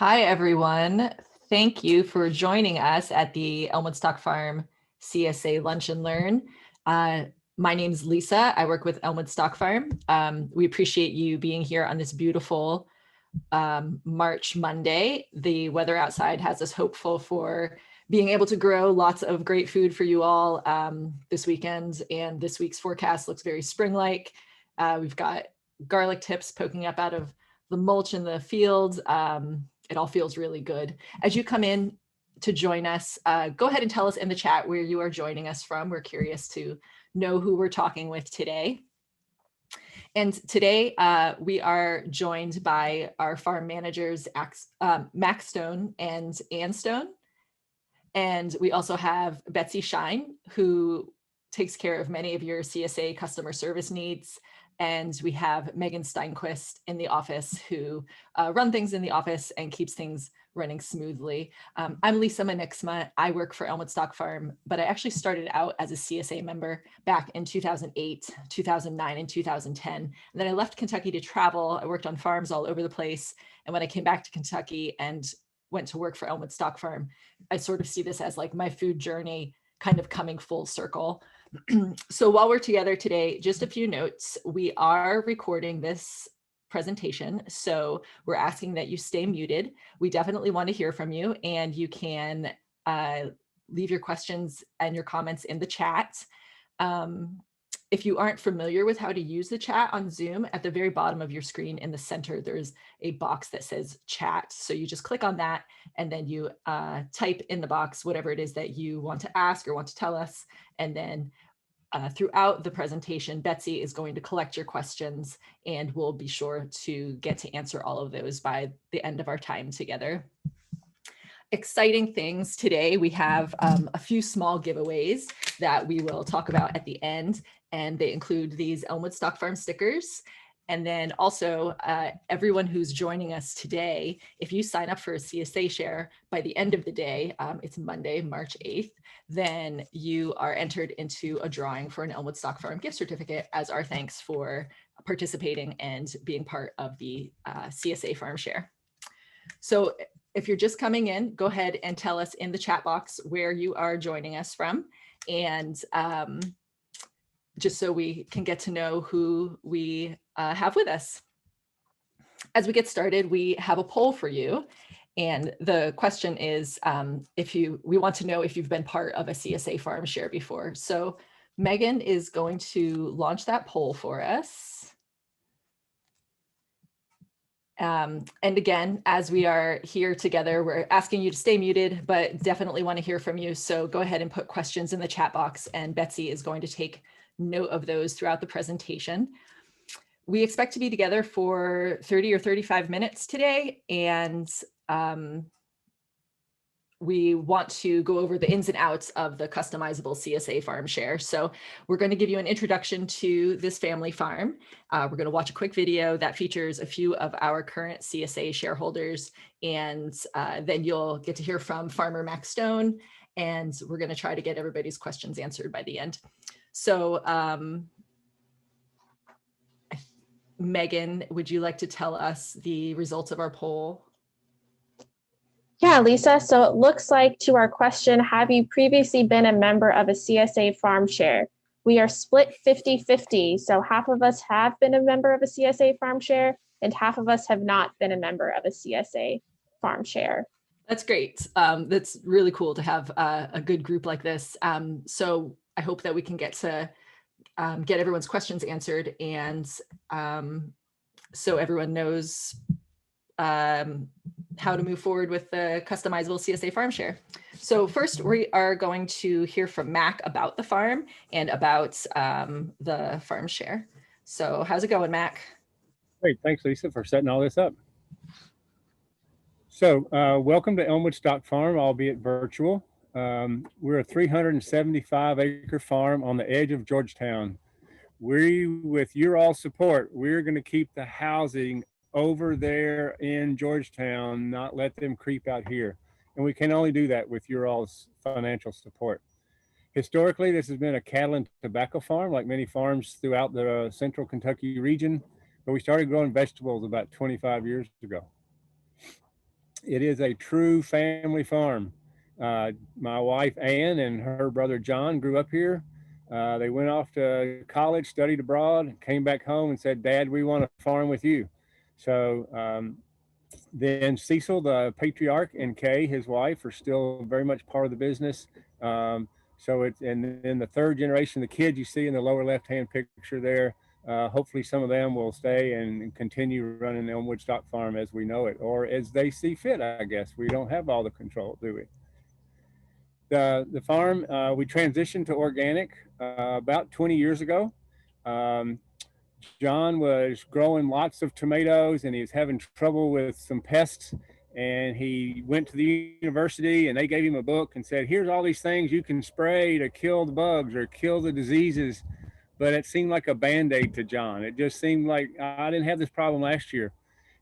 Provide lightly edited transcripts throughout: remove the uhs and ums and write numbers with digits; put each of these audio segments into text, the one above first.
Hi, everyone. Thank you for joining us at the Elmwood Stock Farm CSA Lunch and Learn. My name is Lisa. I work with Elmwood Stock Farm. We appreciate you being here on this beautiful March Monday. The weather outside has us hopeful for being able to grow lots of great food for you all this weekend. And this week's forecast looks very spring-like. We've got garlic tips poking up out of the mulch in the field. It all feels really good. As you come in to join us, go ahead and tell us in the chat where you are joining us from. We're curious to know who we're talking with today. And today we are joined by our farm managers, Mac Stone and Ann Stone. And we also have Betsy Shine, who takes care of many of your CSA customer service needs. And we have Megan Steinquist in the office who run things in the office and keeps things running smoothly. I'm Lisa Manixma. I work for Elmwood Stock Farm, but I actually started out as a CSA member back in 2008, 2009, and 2010. And then I left Kentucky to travel. I worked on farms all over the place. And when I came back to Kentucky and went to work for Elmwood Stock Farm, I sort of see this as like my food journey kind of coming full circle. So while we're together today, just a few notes. We are recording this presentation, so we're asking that you stay muted. We definitely want to hear from you, and you can leave your questions and your comments in the chat. If you aren't familiar with how to use the chat on Zoom, at the very bottom of your screen in the center, there's a box that says chat. So you just click on that and then you type in the box whatever it is that you want to ask or want to tell us. And then throughout the presentation, Betsy is going to collect your questions and we'll be sure to get to answer all of those by the end of our time together. Exciting things today. We have a few small giveaways that we will talk about at the end, and they include these Elmwood Stock Farm stickers. And then also everyone who's joining us today, if you sign up for a CSA share by the end of the day, it's Monday, March 8th, then you are entered into a drawing for an Elmwood Stock Farm gift certificate as our thanks for participating and being part of the CSA Farm Share. So if you're just coming in, go ahead and tell us in the chat box where you are joining us from. And just so we can get to know who we have with us. As we get started, we have a poll for you. And the question is, we want to know if you've been part of a CSA Farm Share before. So Megan is going to launch that poll for us. And again, as we are here together, we're asking you to stay muted, but definitely want to hear from you. So go ahead and put questions in the chat box, and Betsy is going to take note of those throughout the presentation. We expect to be together for 30 or 35 minutes today, and we want to go over the ins and outs of the customizable CSA Farm Share. So we're going to give you an introduction to this family farm. We're going to watch a quick video that features a few of our current CSA shareholders, and then you'll get to hear from Farmer Mac Stone, and we're going to try to get everybody's questions answered by the end. So Megan, would you like to tell us the results of our poll? Yeah, Lisa, so it looks like to our question, have you previously been a member of a CSA Farm Share? We are split 50-50, so half of us have been a member of a CSA Farm Share and half of us have not been a member of a CSA Farm Share. That's great. That's really cool to have a good group like this. So I hope that we can get to get everyone's questions answered, and so everyone knows how to move forward with the customizable CSA Farm Share. So first, we are going to hear from Mac about the farm and about the Farm Share. So how's it going, Mac? Great, thanks Lisa for setting all this up. So welcome to Elmwood Stock Farm, albeit virtual. We're a 375-acre farm on the edge of Georgetown. With your all support, we're going to keep the housing over there in Georgetown, not let them creep out here. And we can only do that with your all's financial support. Historically, this has been a cattle and tobacco farm, like many farms throughout the central Kentucky region, but we started growing vegetables about 25 years ago. It is a true family farm. My wife Ann and her brother John grew up here. They went off to college, studied abroad, came back home and said, "Dad, we want to farm with you." So then Cecil, the patriarch, and Kay, his wife, are still very much part of the business. So it's, and then the third generation, the kids you see in the lower left-hand picture there, hopefully some of them will stay and continue running the Elmwood Stock Farm as we know it, or as they see fit, I guess. We don't have all the control, do we? The farm, we transitioned to organic about 20 years ago. Um, John was growing lots of tomatoes and he was having trouble with some pests. And he went to the university and they gave him a book and said, "Here's all these things you can spray to kill the bugs or kill the diseases." But it seemed like a Band-Aid to John. It just seemed like, I didn't have this problem last year.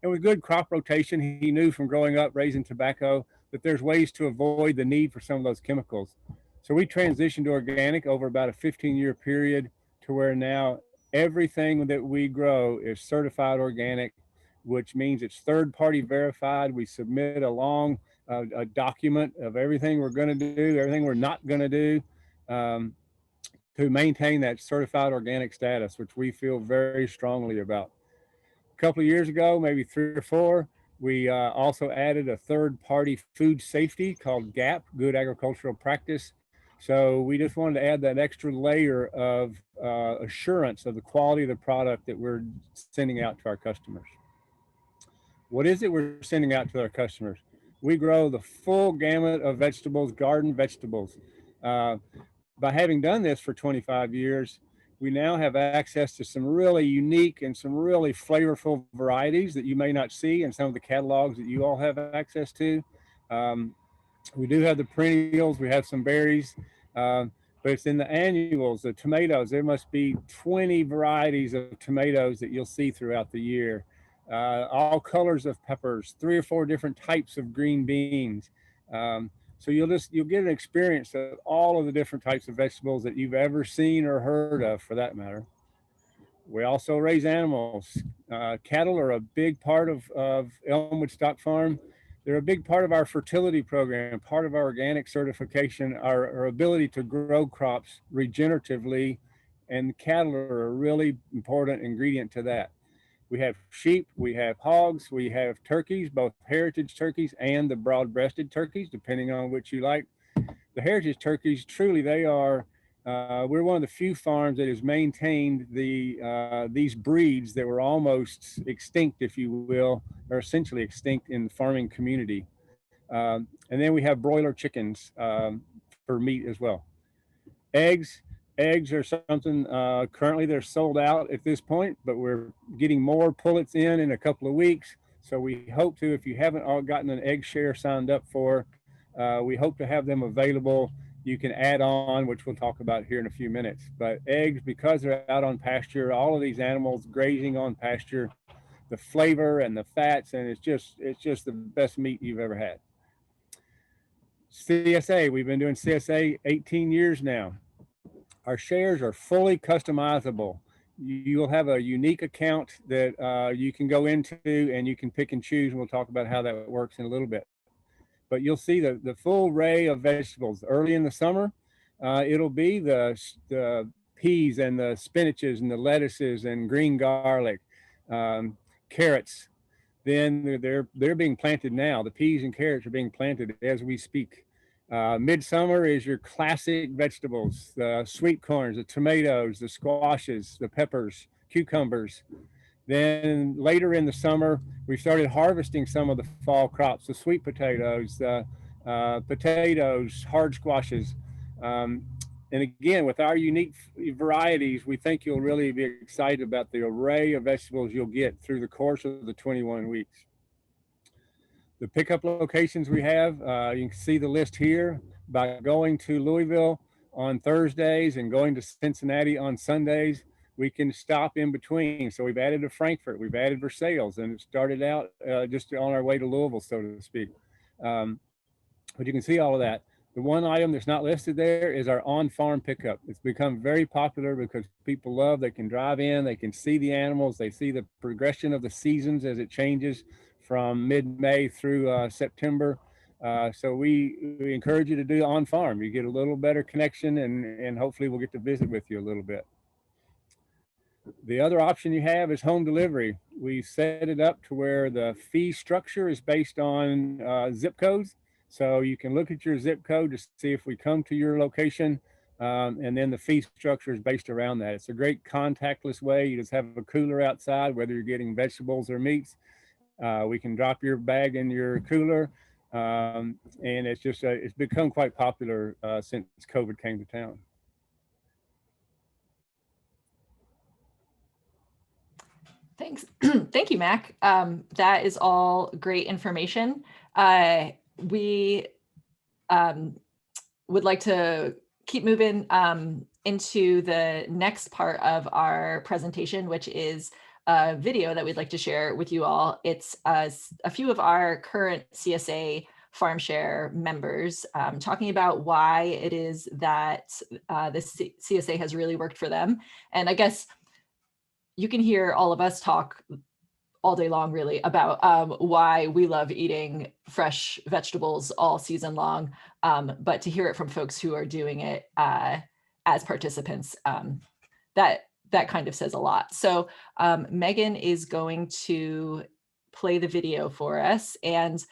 And with good crop rotation, he knew from growing up raising tobacco that there's ways to avoid the need for some of those chemicals. So we transitioned to organic over about a 15-year period to where now everything that we grow is certified organic, which means it's third-party verified. We submit a document of everything we're going to do, everything we're not going to do, to maintain that certified organic status, which we feel very strongly about. A couple of years ago, maybe 3 or 4, we also added a third-party food safety called GAP, Good Agricultural Practice. So we just wanted to add that extra layer of assurance of the quality of the product that we're sending out to our customers. What is it we're sending out to our customers? We grow the full gamut of vegetables, garden vegetables. By having done this for 25 years, we now have access to some really unique and some really flavorful varieties that you may not see in some of the catalogs that you all have access to. We do have the perennials, we have some berries, but it's in the annuals, the tomatoes. There must be 20 varieties of tomatoes that you'll see throughout the year. All colors of peppers, 3 or 4 different types of green beans. So you'll get an experience of all of the different types of vegetables that you've ever seen or heard of, for that matter. We also raise animals. Cattle are a big part of Elmwood Stock Farm. They're a big part of our fertility program, part of our organic certification, our ability to grow crops regeneratively, and cattle are a really important ingredient to that. We have sheep, we have hogs, we have turkeys, both heritage turkeys and the broad-breasted turkeys, depending on which you like. The heritage turkeys, truly, they are, we're one of the few farms that has maintained these breeds that were almost extinct, if you will, or essentially extinct in the farming community. And then we have broiler chickens for meat as well. Eggs are something, currently they're sold out at this point, but we're getting more pullets in a couple of weeks. So we hope to, if you haven't all gotten an egg share signed up for, we hope to have them available. You can add on, which we'll talk about here in a few minutes. But eggs, because they're out on pasture, all of these animals grazing on pasture, the flavor and the fats, and it's just the best meat you've ever had. CSA, we've been doing CSA 18 years now. Our shares are fully customizable. You'll have a unique account that you can go into and you can pick and choose, and we'll talk about how that works in a little bit. But you'll see the full array of vegetables. Early in the summer, it'll be the peas and the spinaches and the lettuces and green garlic, carrots. Then they're being planted now. The peas and carrots are being planted as we speak. Midsummer is your classic vegetables, the sweet corns, the tomatoes, the squashes, the peppers, cucumbers. Then later in the summer, we started harvesting some of the fall crops, the sweet potatoes, the potatoes, hard squashes. And again, with our unique varieties, we think you'll really be excited about the array of vegetables you'll get through the course of the 21 weeks. The pickup locations we have, you can see the list here. By going to Louisville on Thursdays and going to Cincinnati on Sundays, we can stop in between. So we've added to Frankfort, we've added Versailles, and it started out just on our way to Louisville, so to speak. But you can see all of that. The one item that's not listed there is our on-farm pickup. It's become very popular because people love, they can drive in, they can see the animals, they see the progression of the seasons as it changes from mid-May through September. So we encourage you to do on farm. You get a little better connection, and hopefully we'll get to visit with you a little bit. The other option you have is home delivery. We set it up to where the fee structure is based on zip codes. So you can look at your zip code to see if we come to your location, and then the fee structure is based around that. It's a great contactless way. You just have a cooler outside, whether you're getting vegetables or meats. We can drop your bag in your cooler, and it's become quite popular since COVID came to town. Thanks. Thank you, Mac. That is all great information. We would like to keep moving into the next part of our presentation, which is a video that we'd like to share with you all. It's a few of our current CSA Farm Share members talking about why it is that the CSA has really worked for them. And I guess you can hear all of us talk all day long, really, about why we love eating fresh vegetables all season long. But to hear it from folks who are doing it as participants, that kind of says a lot. So Megan is going to play the video for us, and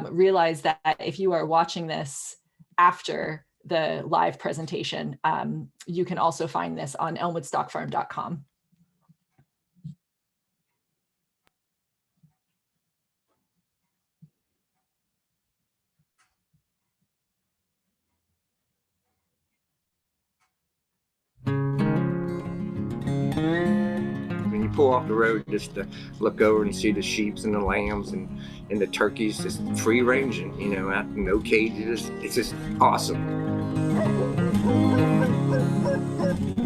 realize that if you are watching this after the live presentation, you can also find this on elmwoodstockfarm.com. When you pull off the road just to look over and see the sheep and the lambs and the turkeys just free ranging, you know, no cages, it's just awesome.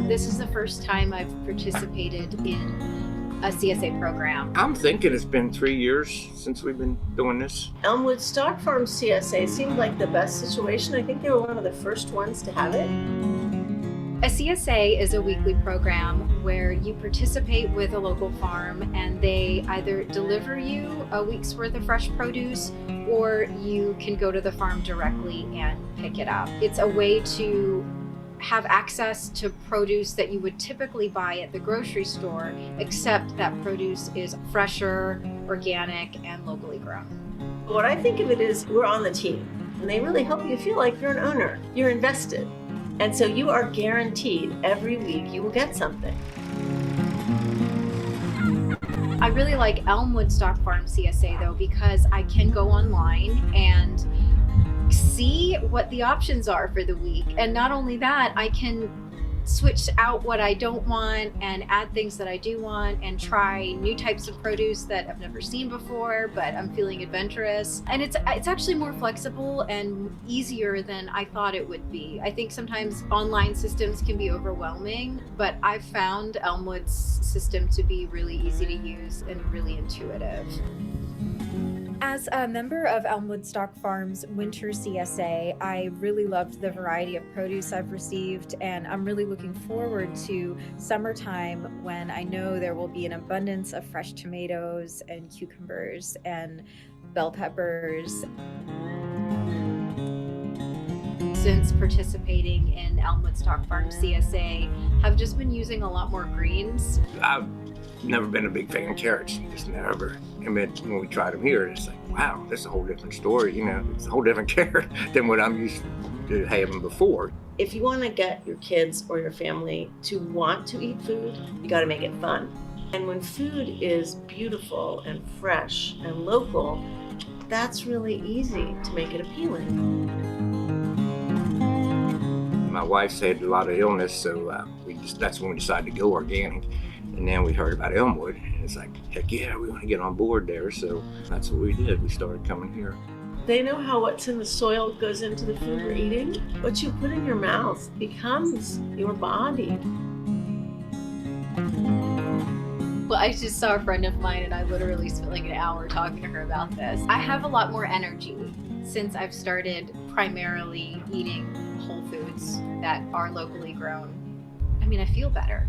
This is the first time I've participated in a CSA program. I'm thinking it's been 3 years since we've been doing this. Elmwood Stock Farm CSA seemed like the best situation. I think they were one of the first ones to have it. A CSA is a weekly program where you participate with a local farm and they either deliver you a week's worth of fresh produce or you can go to the farm directly and pick it up. It's a way to have access to produce that you would typically buy at the grocery store, except that produce is fresher, organic, and locally grown. What I think of it is we're on the team and they really help you feel like you're an owner, you're invested. And so you are guaranteed every week you will get something. I really like Elmwood Stock Farm CSA though, because I can go online and see what the options are for the week. And not only that, I can switch out what I don't want and add things that I do want and try new types of produce that I've never seen before, but I'm feeling adventurous. And it's actually more flexible and easier than I thought it would be. I think sometimes online systems can be overwhelming, but I've found Elmwood's system to be really easy to use and really intuitive. As a member of Elmwood Stock Farm's Winter CSA, I really loved the variety of produce I've received, and I'm really looking forward to summertime when I know there will be an abundance of fresh tomatoes and cucumbers and bell peppers. Since participating in Elmwood Stock Farm CSA, I've just been using a lot more greens. I've never been a big fan of carrots, just never. And then when we tried them here, it's like, wow, that's a whole different story, you know, it's a whole different carrot than what I'm used to having before. If you want to get your kids or your family to want to eat food, you got to make it fun. And when food is beautiful and fresh and local, that's really easy to make it appealing. My wife's had a lot of illness, so that's when we decided to go organic. And then we heard about Elmwood, and it's like, heck yeah, we want to get on board there. So that's what we did. We started coming here. They know how what's in the soil goes into the food we're eating. What you put in your mouth becomes your body. Well, I just saw a friend of mine and I literally spent like an hour talking to her about this. I have a lot more energy since I've started primarily eating whole foods that are locally grown. I mean, I feel better.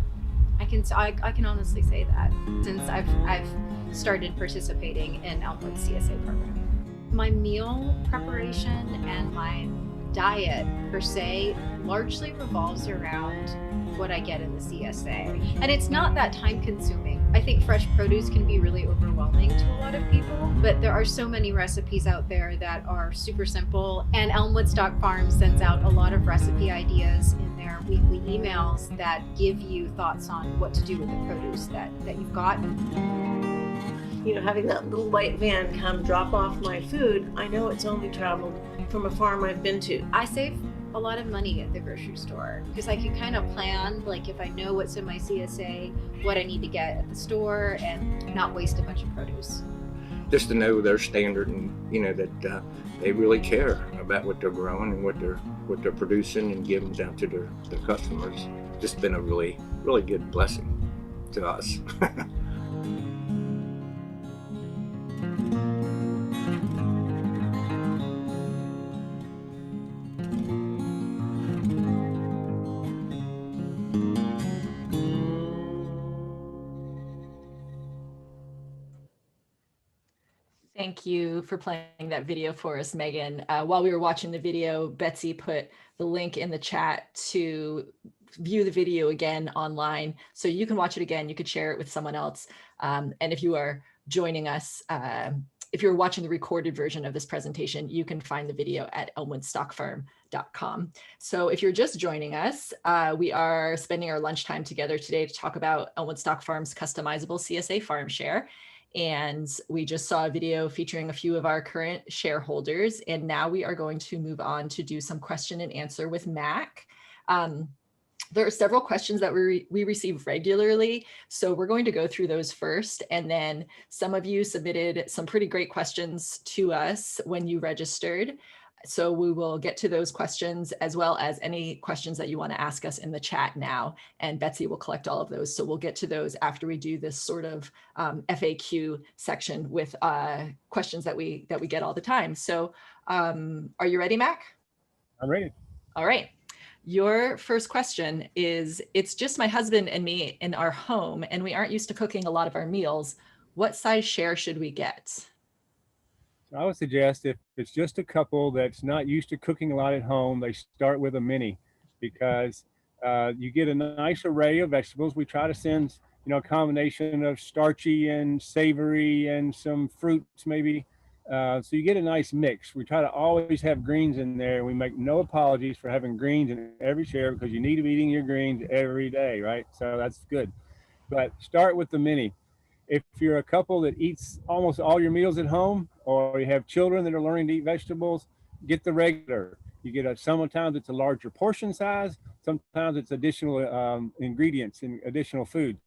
I can honestly say that since I've started participating in Elmwood CSA program. My meal preparation and my diet per se largely revolves around what I get in the CSA. And it's not that time consuming. I think fresh produce can be really overwhelming to a lot of people, but there are so many recipes out there that are super simple. And Elmwood Stock Farm sends out a lot of recipe ideas in their weekly emails that give you thoughts on what to do with the produce that you've got. You know, having that little white van come drop off my food, I know it's only traveled from a farm I've been to. I save a lot of money at the grocery store because I can kind of plan, like if I know what's in my CSA, what I need to get at the store and not waste a bunch of produce. Just to know their standard and, you know, that they really care about what they're growing and what they're producing and giving down to their customers. Just been a really, really good blessing to us. Thank you for playing that video for us, Megan. While we were watching the video, Betsy put the link in the chat to view the video again online. So you can watch it again, you could share it with someone else. And if you are joining us, if you're watching the recorded version of this presentation, you can find the video at elmwoodstockfarm.com. So if you're just joining us, we are spending our lunchtime together today to talk about Elmwood Stock Farm's customizable CSA Farm Share. And we just saw a video featuring a few of our current shareholders. And now we are going to move on to do some question and answer with Mac. There are several questions that we receive regularly. So we're going to go through those first. And then some of you submitted some pretty great questions to us when you registered. So we will get to those questions as well as any questions that you want to ask us in the chat now. And Betsy will collect all of those. So we'll get to those after we do this sort of FAQ section with questions that we get all the time. So are you ready, Mac? I'm ready. All right. Your first question is, it's just my husband and me in our home, and we aren't used to cooking a lot of our meals. What size share should we get? I would suggest if it's just a couple that's not used to cooking a lot at home, they start with a mini, because you get a nice array of vegetables. We try to send, you know, a combination of starchy and savory and some fruits maybe. So you get a nice mix. We try to always have greens in there. We make no apologies for having greens in every share because you need to be eating your greens every day, right? So that's good. But start with the mini. If you're a couple that eats almost all your meals at home, or you have children that are learning to eat vegetables, get the regular. You get sometimes it's a larger portion size, sometimes it's additional ingredients and additional foods.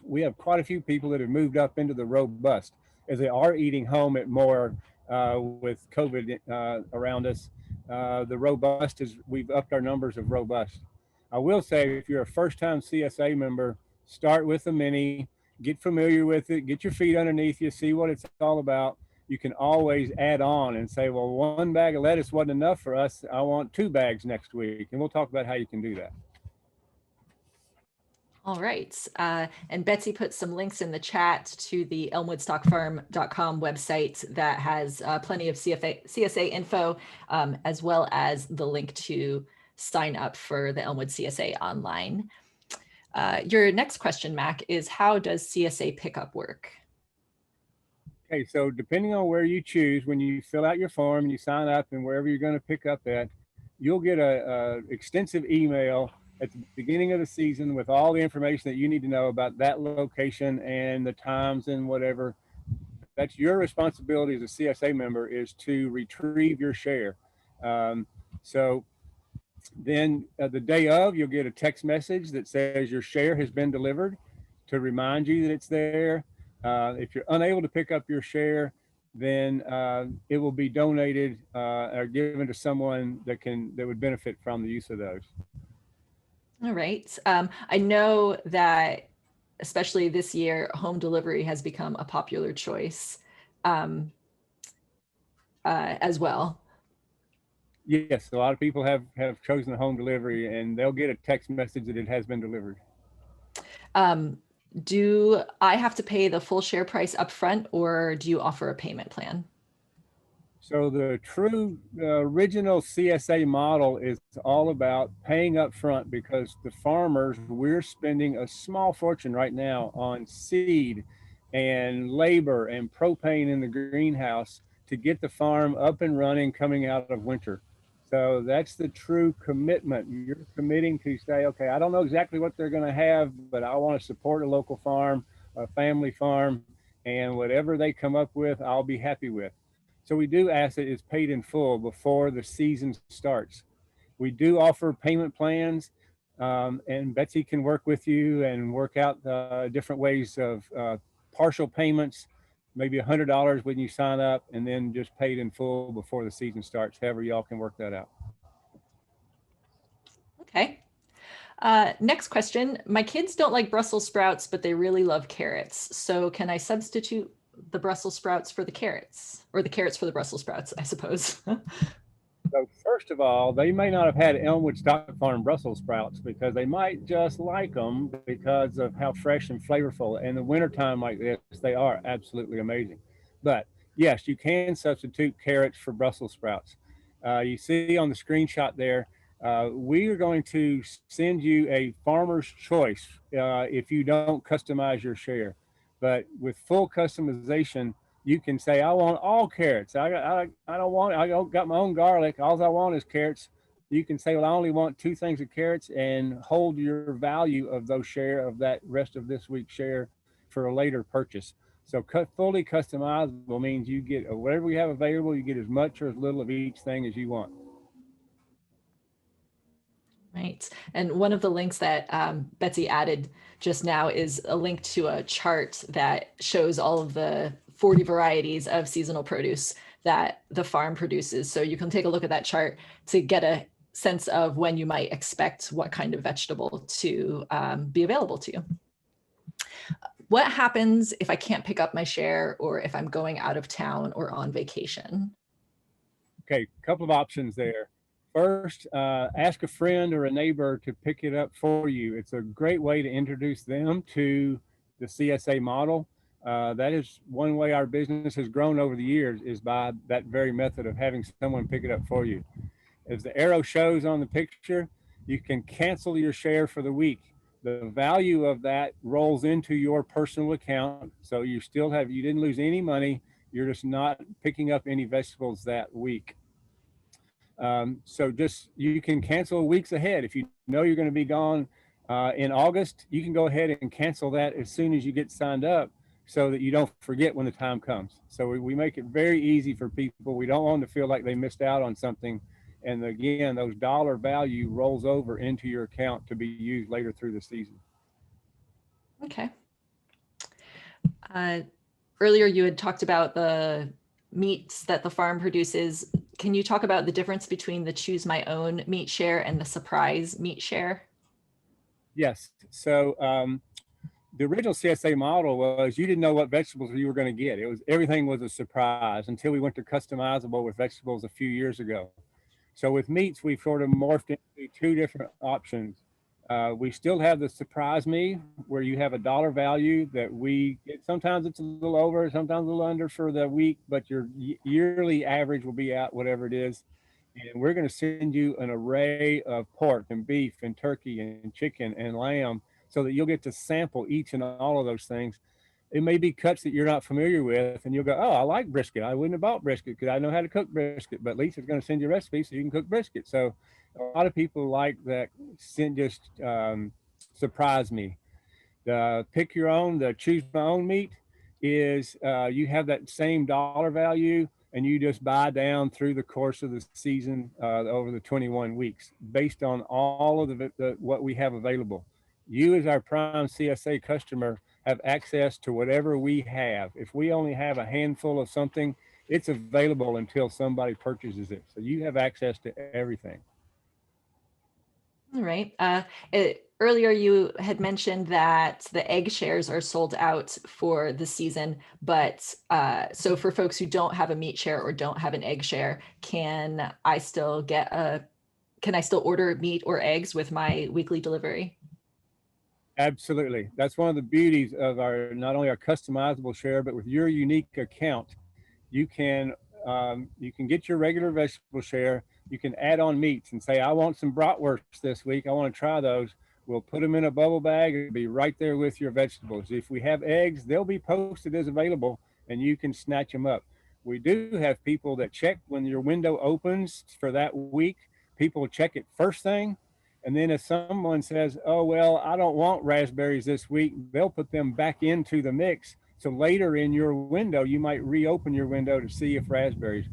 We have quite a few people that have moved up into the robust as they are eating home at more with COVID around us. The robust we've upped our numbers of robust. I will say, if you're a first-time CSA member, start with the mini. Get familiar with it, get your feet underneath you, see what it's all about. You can always add on and say, well, one bag of lettuce wasn't enough for us. I want 2 bags next week. And we'll talk about how you can do that. All right. And Betsy put some links in the chat to the elmwoodstockfarm.com website that has plenty of CSA info, as well as the link to sign up for the Elmwood CSA online. Your next question, Mac, is how does CSA pickup work? Okay, so depending on where you choose, when you fill out your form and you sign up and wherever you're going to pick up at, you'll get a extensive email at the beginning of the season with all the information that you need to know about that location and the times and whatever. That's your responsibility as a CSA member, is to retrieve your share. So then the day of, you'll get a text message that says your share has been delivered to remind you that it's there. If you're unable to pick up your share, then it will be donated or given to someone that would benefit from the use of those. All right. I know that especially this year, home delivery has become a popular choice as well. Yes, a lot of people have chosen home delivery, and they'll get a text message that it has been delivered. Do I have to pay the full share price upfront, or do you offer a payment plan? So the true original CSA model is all about paying up front, because the farmers, we're spending a small fortune right now on seed and labor and propane in the greenhouse to get the farm up and running coming out of winter. So that's the true commitment. You're committing to say, okay, I don't know exactly what they're going to have, but I want to support a local farm, a family farm, and whatever they come up with, I'll be happy with. So we do ask that it's paid in full before the season starts. We do offer payment plans, and Betsy can work with you and work out different ways of partial payments, maybe $100 when you sign up, and then just paid in full before the season starts. However, y'all can work that out. Okay. Next question. My kids don't like Brussels sprouts, but they really love carrots. So can I substitute the Brussels sprouts for the carrots, or the carrots for the Brussels sprouts, I suppose? So first of all, they may not have had Elmwood Stock Farm Brussels sprouts, because they might just like them because of how fresh and flavorful. In the wintertime like this, they are absolutely amazing. But yes, you can substitute carrots for Brussels sprouts. You see on the screenshot there, we are going to send you a farmer's choice if you don't customize your share. But with full customization, you can say, I want all carrots. I don't want, I got my own garlic. All I want is carrots. You can say, well, I only want 2 things of carrots, and hold your value of those share of that rest of this week's share for a later purchase. So fully customizable means you get whatever we have available, you get as much or as little of each thing as you want. Right. And one of the links that Betsy added just now is a link to a chart that shows all of the 40 varieties of seasonal produce that the farm produces. So you can take a look at that chart to get a sense of when you might expect what kind of vegetable to be available to you. What happens if I can't pick up my share, or if I'm going out of town or on vacation? Okay, a couple of options there. First, ask a friend or a neighbor to pick it up for you. It's a great way to introduce them to the CSA model. That is one way our business has grown over the years, is by that very method of having someone pick it up for you. As the arrow shows on the picture, you can cancel your share for the week. The value of that rolls into your personal account. So you still have, you didn't lose any money. You're just not picking up any vegetables that week. So just, you can cancel weeks ahead. If you know you're going to be gone in August, you can go ahead and cancel that as soon as you get signed up, so that you don't forget when the time comes. So we make it very easy for people. We don't want them to feel like they missed out on something. And again, those dollar value rolls over into your account to be used later through the season. Okay. Earlier you had talked about the meats that the farm produces. Can you talk about the difference between the choose my own meat share and the surprise meat share? Yes. So the original CSA model was, you didn't know what vegetables you were going to get. It was, everything was a surprise, until we went to customizable with vegetables a few years ago. So with meats, we've sort of morphed into 2 different options. We still have the surprise me, where you have a dollar value that we get. Sometimes it's a little over, sometimes a little under for the week, but your yearly average will be out whatever it is. And we're going to send you an array of pork and beef and turkey and chicken and lamb, so that you'll get to sample each and all of those things. It may be cuts that you're not familiar with, and you'll go, oh, I like brisket. I wouldn't have bought brisket because I know how to cook brisket, but Lisa's going to send you a recipe so you can cook brisket. So a lot of people like that, just surprise me. The pick your own, the choose my own meat is you have that same dollar value, and you just buy down through the course of the season over the 21 weeks based on all of the what we have available. You, as our prime CSA customer, have access to whatever we have. If we only have a handful of something, it's available until somebody purchases it. So you have access to everything. All right. Earlier you had mentioned that the egg shares are sold out for the season, but so for folks who don't have a meat share or don't have an egg share, can I still order meat or eggs with my weekly delivery? Absolutely. That's one of the beauties of our, not only our customizable share, but with your unique account, you can get your regular vegetable share. You can add on meats and say, I want some bratwursts this week. I want to try those. We'll put them in a bubble bag. It'll be right there with your vegetables. If we have eggs, they'll be posted as available and you can snatch them up. We do have people that check when your window opens for that week. People check it first thing. And then if someone says, oh, well, I don't want raspberries this week, they'll put them back into the mix. So later in your window, you might reopen your window to see if raspberries.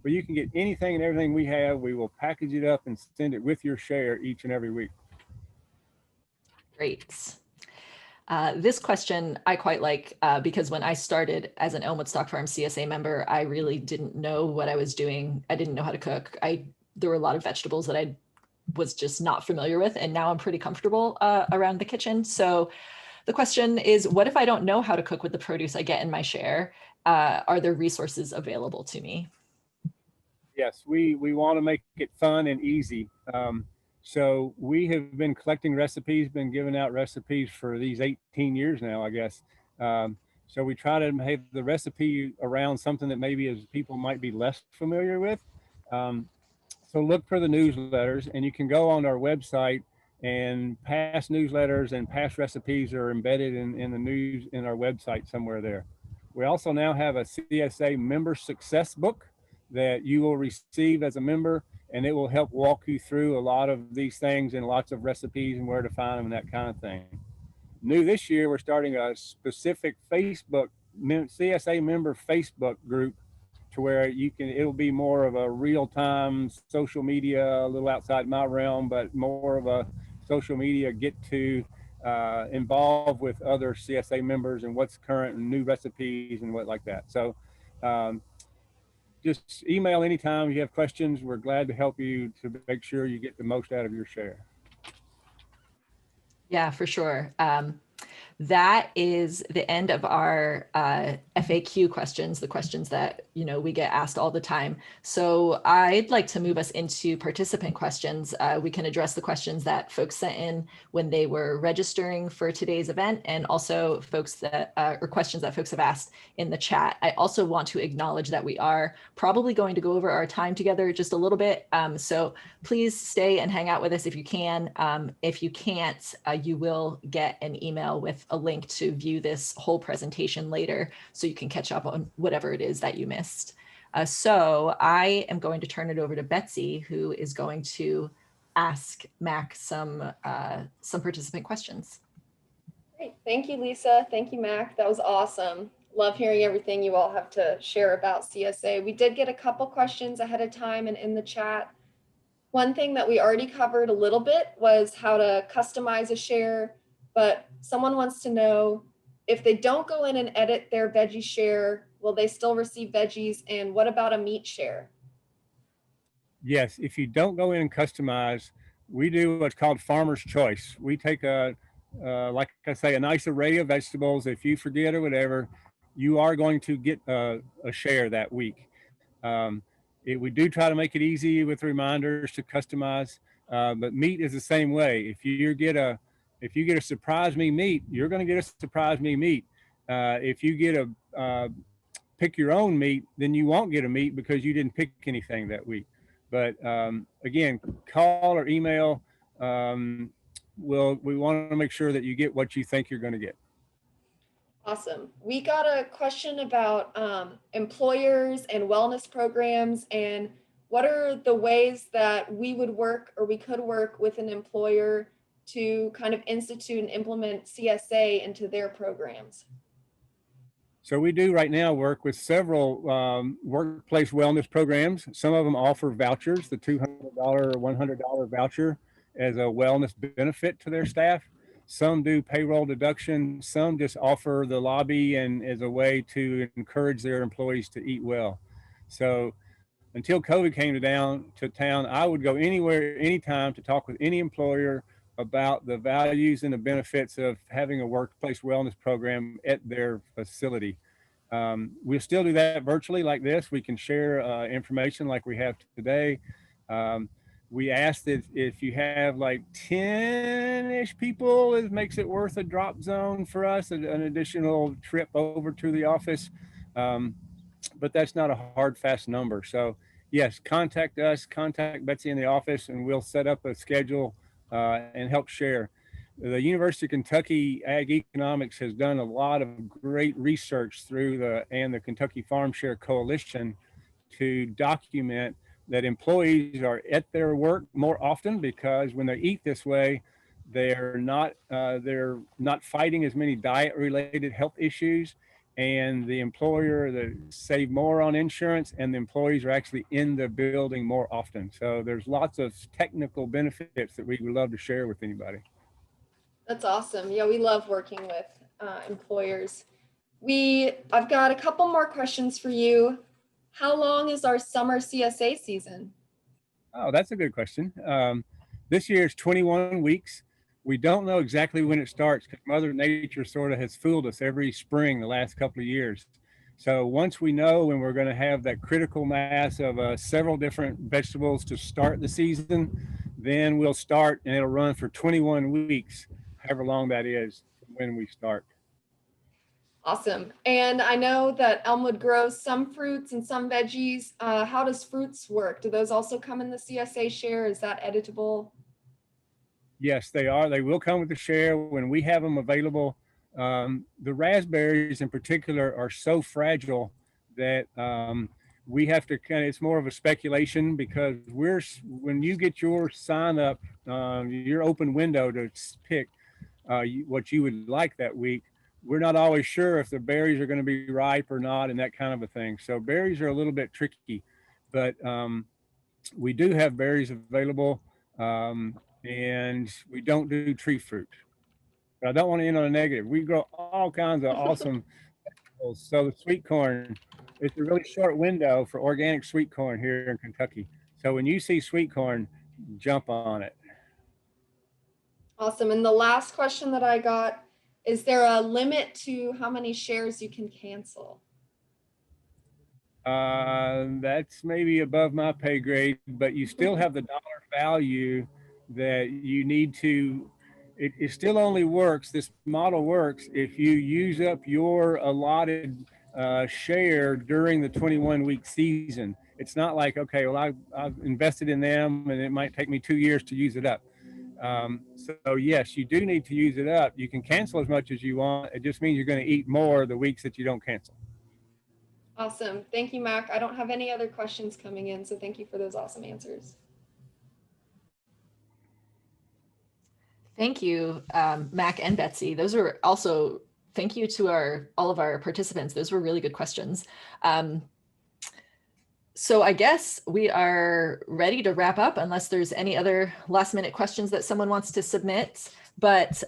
But you can get anything and everything we have. We will package it up and send it with your share each and every week. Great. This question I quite like because when I started as an Elmwood Stock Farm CSA member, I really didn't know what I was doing. I didn't know how to cook. There were a lot of vegetables that I was just not familiar with, and now I'm pretty comfortable around the kitchen. So the question is, what if I don't know how to cook with the produce I get in my share? Are there resources available to me? Yes, we want to make it fun and easy. So we have been collecting recipes, been giving out recipes for these 18 years now, I guess. So we try to have the recipe around something that maybe as people might be less familiar with. So look for the newsletters, and you can go on our website, and past newsletters and past recipes are embedded in the news in our website somewhere there. We also now have a CSA member success book that you will receive as a member, and it will help walk you through a lot of these things and lots of recipes and where to find them and that kind of thing. New this year, we're starting a specific Facebook CSA member Facebook group to where it'll be more of a real-time social media, a little outside my realm, but more of a social media get to involve with other CSA members and what's current and new recipes and what like that. So just email anytime you have questions. We're glad to help you to make sure you get the most out of your share. Yeah, for sure. That is the end of our FAQ questions, the questions that we get asked all the time. So I'd like to move us into participant questions. We can address the questions that folks sent in when they were registering for today's event, and also folks that or questions that folks have asked in the chat. I also want to acknowledge that we are probably going to go over our time together just a little bit. So please stay and hang out with us if you can. If you can't, you will get an email with a link to view this whole presentation later, so you can catch up on whatever it is that you missed. So I am going to turn it over to Betsy, who is going to ask Mac some participant questions. Great. Thank you, Lisa. Thank you, Mac. That was awesome. Love hearing everything you all have to share about CSA. We did get a couple questions ahead of time and in the chat. One thing that we already covered a little bit was how to customize a share, but someone wants to know, if they don't go in and edit their veggie share, will they still receive veggies? And what about a meat share? Yes, if you don't go in and customize, we do what's called farmer's choice. We take like I say, a nice array of vegetables. If you forget or whatever, you are going to get a share that week. We do try to make it easy with reminders to customize, but meat is the same way. If you get a surprise me meat, you're going to get a surprise me meat. If you get a pick your own meat, then you won't get a meat because you didn't pick anything that week. But again, call or email. We want to make sure that you get what you think you're going to get. Awesome. We got a question about employers and wellness programs, and what are the ways that we would work or we could work with an employer to kind of institute and implement CSA into their programs? So we do right now work with several workplace wellness programs. Some of them offer vouchers, the $200 or $100 voucher as a wellness benefit to their staff. Some do payroll deduction. Some just offer the lobby and as a way to encourage their employees to eat well. So until COVID came to town, I would go anywhere, anytime to talk with any employer about the values and the benefits of having a workplace wellness program at their facility. We'll still do that virtually like this. We can share information like we have today. We ask that if you have like 10-ish people, it makes it worth a drop zone for us, an additional trip over to the office. But that's not a hard, fast number. So yes, contact us, contact Betsy in the office, and we'll set up a schedule and help share. The University of Kentucky Ag Economics has done a lot of great research through the Kentucky Farm Share Coalition to document that employees are at their work more often, because when they eat this way, they're not fighting as many diet related health issues, and the employer that save more on insurance, and the employees are actually in the building more often. So there's lots of technical benefits that we would love to share with anybody. That's awesome. Yeah, we love working with employers. I've got a couple more questions for you. How long is our summer CSA season? Oh, that's a good question. This year is 21 weeks. We don't know exactly when it starts because Mother Nature sort of has fooled us every spring the last couple of years. So once we know when we're going to have that critical mass of several different vegetables to start the season, then we'll start, and it'll run for 21 weeks, however long that is when we start. Awesome. And I know that Elmwood grows some fruits and some veggies. How does fruits work? Do those also come in the CSA share? Is that editable? Yes, they are. They will come with the share when we have them available. The raspberries in particular are so fragile that we have to it's more of a speculation, because when you get your sign up, your open window to pick what you would like that week, we're not always sure if the berries are going to be ripe or not, and that kind of a thing. So berries are a little bit tricky, but we do have berries available, and we don't do tree fruit. But I don't want to end on a negative. We grow all kinds of awesome vegetables. So the sweet corn, it's a really short window for organic sweet corn here in Kentucky. So when you see sweet corn, jump on it. Awesome. And the last question that I got, is there a limit to how many shares you can cancel? That's maybe above my pay grade, but you still have the dollar value that you need to, it still only works, this model works if you use up your allotted share during the 21-week season. It's not like, okay, well, I've invested in them and it might take me 2 years to use it up. So yes, you do need to use it up. You can cancel as much as you want. It just means you're going to eat more the weeks that you don't cancel. Awesome. Thank you, Mac. I don't have any other questions coming in, so thank you for those awesome answers. Thank you, Mac and Betsy. Those were also, thank you to all of our participants. Those were really good questions. So I guess we are ready to wrap up unless there's any other last minute questions that someone wants to submit. But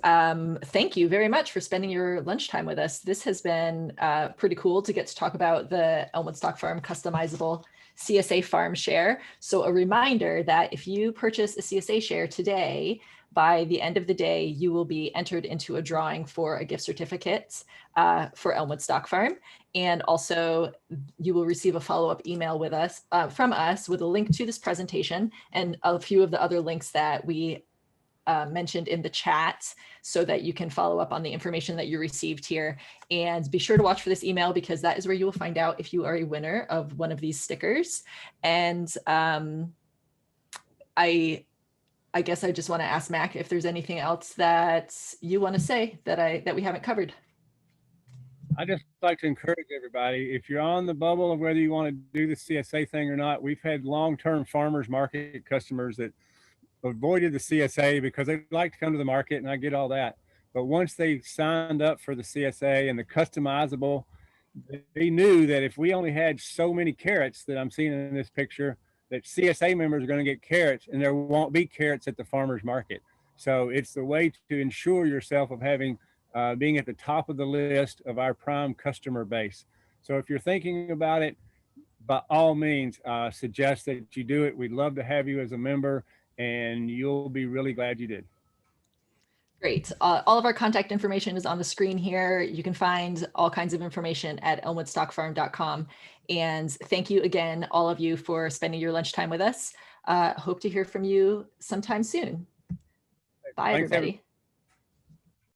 thank you very much for spending your lunchtime with us. This has been pretty cool to get to talk about the Elmwood Stock Farm Customizable CSA Farm Share. So a reminder that if you purchase a CSA share today, by the end of the day, you will be entered into a drawing for a gift certificate for Elmwood Stock Farm. And also you will receive a follow-up email with us from us with a link to this presentation and a few of the other links that we mentioned in the chat, so that you can follow up on the information that you received here. And be sure to watch for this email, because that is where you will find out if you are a winner of one of these stickers. And I guess I just want to ask Mac if there's anything else that you want to say that we haven't covered. I just like to encourage everybody, if you're on the bubble of whether you want to do the CSA thing or not, we've had long-term farmers market customers that avoided the CSA because they like to come to the market, and I get all that. But once they signed up for the CSA and the customizable, they knew that if we only had so many carrots that I'm seeing in this picture, that CSA members are going to get carrots, and there won't be carrots at the farmer's market. So it's the way to ensure yourself of having being at the top of the list of our prime customer base. So if you're thinking about it, by all means, suggest that you do it. We'd love to have you as a member, and you'll be really glad you did. Great. All of our contact information is on the screen here. You can find all kinds of information at elmwoodstockfarm.com. And thank you again, all of you, for spending your lunchtime with us. Hope to hear from you sometime soon. Bye, Thanks, everybody.